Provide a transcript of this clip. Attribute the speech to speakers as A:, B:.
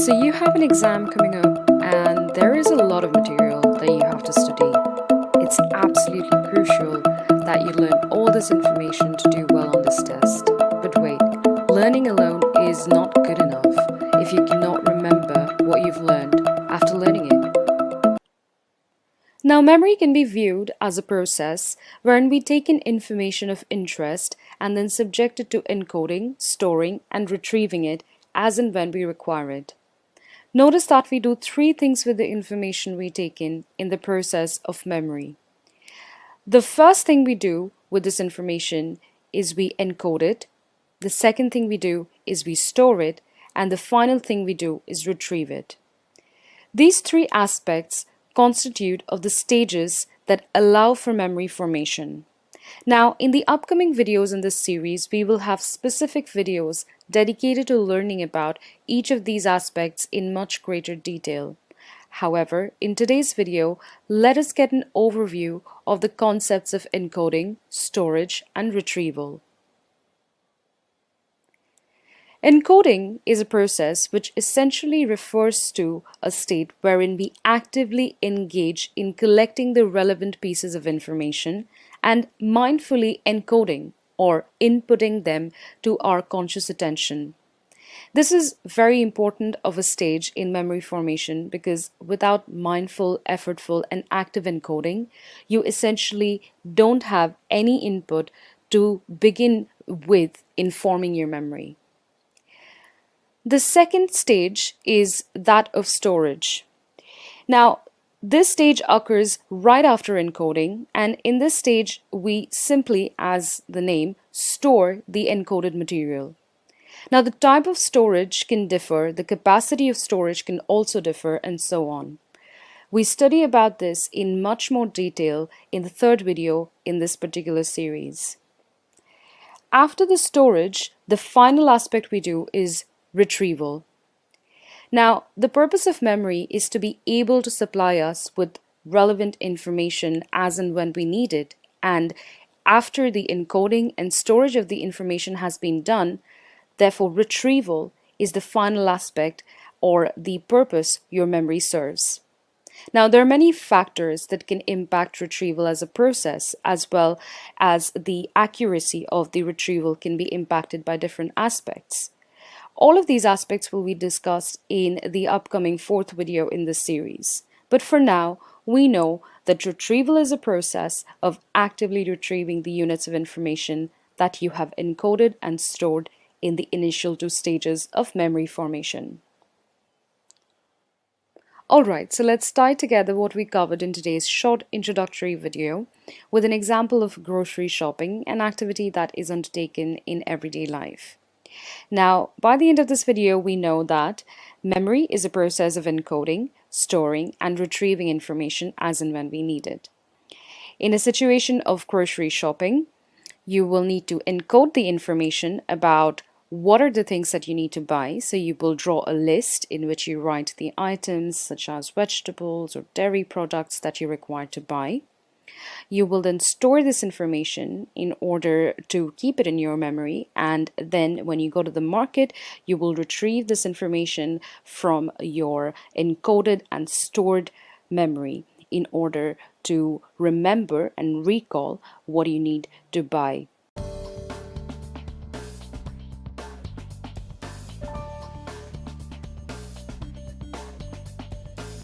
A: So you have an exam coming up and there is a lot of material that you have to study. It's absolutely crucial that you learn all this information to do well on this test. But wait, learning alone is not good enough if you cannot remember what you've learned after learning it. Now, memory can be viewed as a process wherein we take in information of interest and then subject it to encoding, storing, and retrieving it as and when we require it. Notice that we do three things with the information we take in the process of memory. The first thing we do with this information is we encode it. The second thing we do is we store it. And the final thing we do is retrieve it. These three aspects constitute of the stages that allow for memory formation. Now, in the upcoming videos in this series, we will have specific videos dedicated to learning about each of these aspects in much greater detail. However, in today's video, let us get an overview of the concepts of encoding, storage, and retrieval. Encoding is a process which essentially refers to a state wherein we actively engage in collecting the relevant pieces of information and mindfully encoding or inputting them to our conscious attention. This is very important of a stage in memory formation because without mindful, effortful, and active encoding, you essentially don't have any input to begin with in forming your memory. The second stage is that of storage. Now, this stage occurs right after encoding, and in this stage, we simply, as the name, store the encoded material. Now, the type of storage can differ, the capacity of storage can also differ, and so on. We study about this in much more detail in the third video in this particular series. After the storage, the final aspect we do is retrieval. Now, the purpose of memory is to be able to supply us with relevant information as and when we need it, and after the encoding and storage of the information has been done, therefore retrieval is the final aspect or the purpose your memory serves. Now, there are many factors that can impact retrieval as a process, as well as the accuracy of the retrieval can be impacted by different aspects. All of these aspects will be discussed in the upcoming fourth video in this series. But for now, we know that retrieval is a process of actively retrieving the units of information that you have encoded and stored in the initial two stages of memory formation. Alright, so let's tie together what we covered in today's short introductory video with an example of grocery shopping, an activity that is undertaken in everyday life. Now, by the end of this video, we know that memory is a process of encoding, storing, and retrieving information as and when we need it. In a situation of grocery shopping, you will need to encode the information about what are the things that you need to buy. So you will draw a list in which you write the items such as vegetables or dairy products that you require to buy. You will then store this information in order to keep it in your memory, and then when you go to the market, you will retrieve this information from your encoded and stored memory in order to remember and recall what you need to buy.